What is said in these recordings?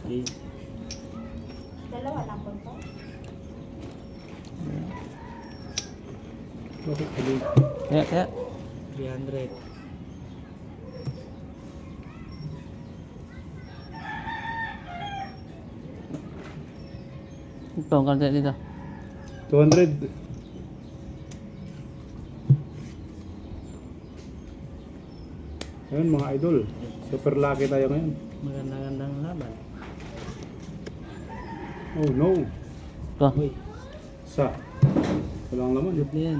Okay. Dalawa lang po to. Bakit hali? Kaya. 300. Ito, ang kanta dito. 200. Ayun mga idol. Super lucky tayo ngayon. Magandang laban. Oh no. Ito. Uy, Sa. Walang laman. good na yan.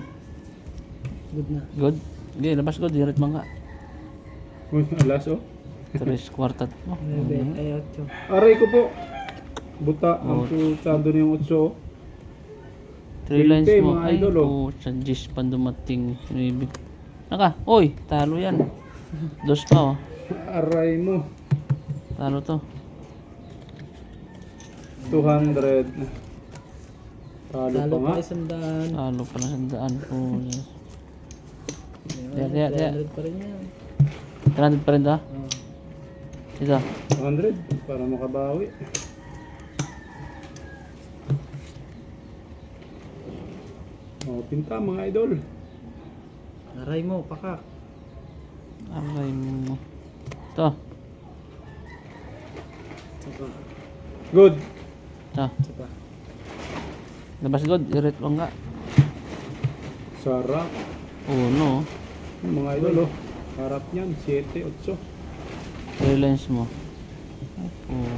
Good na. Good. Hindi, labas good. Diret mangga. Uy, alas oh. 3 kwartat. Oh, 9, ay 8. Aray ko po. Buta. Ang Oh. putado na yung 8 oh. 3 lines Okay, mo. mga Ay, idol, oh. sa Gis pa dumating. Maybe. Naka. Uy, talo yan. Dos pa oh. Aray mo. Talo to. 200. Talo Talo pa nga. pa 100. Talo pa na sandaan po. Kaya. 300 pa rin yan. 300 pa rin to. Oh. Ito. 200 para makabawi. Oh, pinta mga idol. Aray mo, pakak. Aray mo. Ito. Sapa. Good. Ito. Sapa. Labas good. Diret mangga. Sarap. Oh no. Mga idol oh. Harap niyan 7, 8. 3 lines mo. Oh.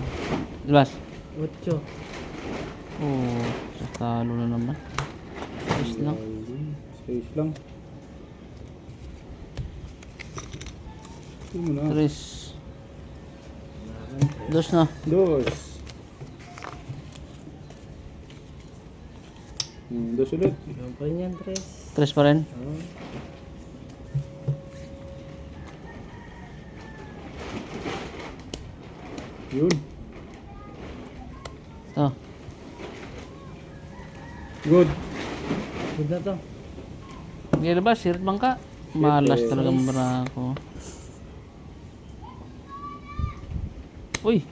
Labas. 8. Oh. Sa talo na naman. Is lang. Space lang. Ito mo na. 3. Dos na. Dos. Dos ulit. Meron pa rin yan, 3. 3 pa rin. Oh. Yun. Ito. Good. Good na to. Hindi labas. Sirit mangga. Malas talaga ang barako. Uy.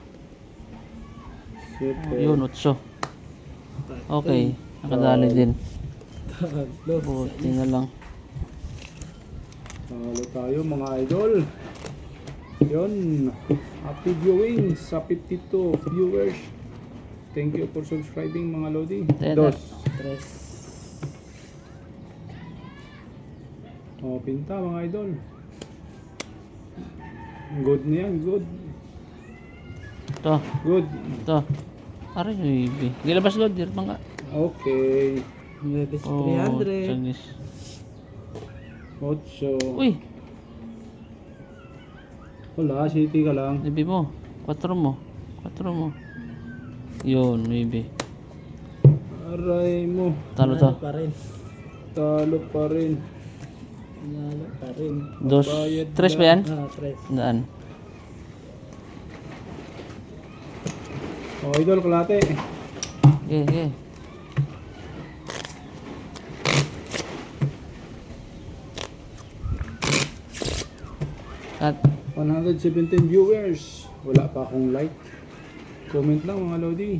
Super. Yun, 8. Okay. Nakadali din. Talo. Buti na lang. Talo tayo mga idol. Yun. Happy viewing sa 52 viewers. Thank you for subscribing mga Lodi. Dos. 3. Oh, pinta mga idol. Good na yan. Good. Ito. Good. Ito. Aray, baby. Hindi labas good. Diret mangga. Okay. 9, Oh, 300. Chinese. 8. Uy. Wala, city ka lang. Baby mo. 4 mo. 4 mo. Yun, maybe. Aray mo. Talo to. Pa rin. Talo pa rin. Talo pa rin. Dos. Bayad 3 ba yan? 3. Daan. Oh, idol, kalate. Okay, okay. At 117 viewers. Wala pa akong like. Comment lang mga Lodi.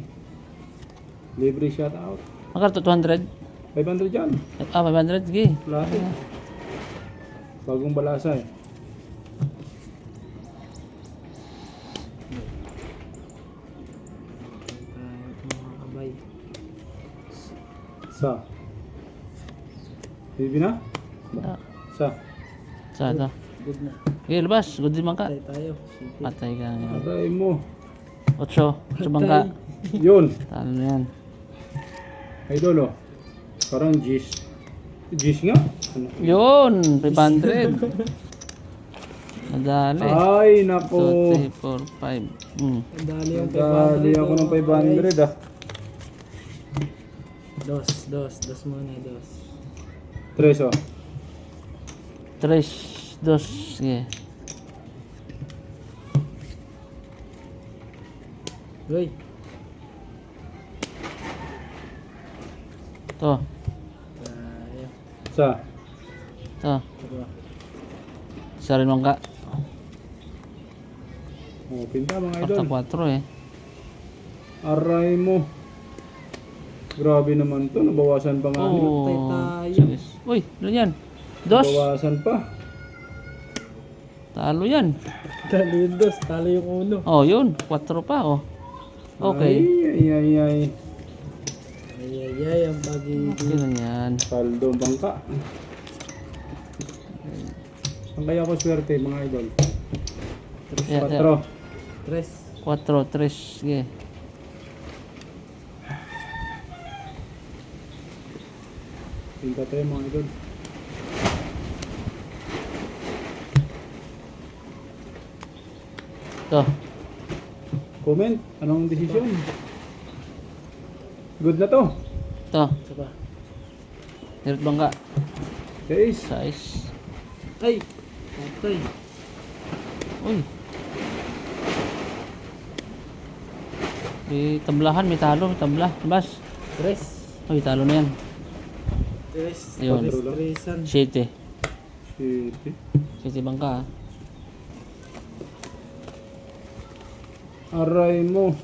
Libre shoutout. magkano to? 200? 500 dyan. 500? Sige. Kalate. Bagong balasa eh. Mga kabay. Sa. Bibi na? Ah, Sa. Sa ito. Good na. Okay, labas. Good din man ka. Patay tayo. City. Patay ka ngayon. Aray mo. 8. 8 bangka. Yun. Talo na yan. Idol oh. Parang G's. G's nga. Ano? Yun! 500. Nadali. Ay, nako. 2, 3, 4, 5. Dali yung 500. Dali ako ng 500 ah. Dos muna, dos. 3 oh. 3, 2. Sige. Uy, Ito. tayo. Sa. Ito. Dalawa. Isa rin bangka. Oh, pinta mga Kwarta idol. 4 eh. Aray mo. Grabe naman to. Nabawasan pa nga. Oh. tayo. Sige. Uy, ano yan? Dos. Nabawasan pa. Talo yan. Talo yung dos, talo yung uno. Oh, yun. 4 pa, oh. Okay. Ay, ay, ay. Ay, ang pag-ibig. Yun lang yan. Saldo bangka. Saan kaya ako swerte mga idol? Yeah, 4. Tres. 4, 3. Sige. Tinta tayo mga idol. Ito. Comment. Anong desisyon? Good na to. Ito. Isa pa. Hirap bangka. Guys. Size. Ay! Patay. Uy. May tablahan, may talo, may tabla. Bas. Tres. Uy, talo na yan. Tres. Ayun. Tres, tresan. 7. City. 7 bangka, ah. Aray mo.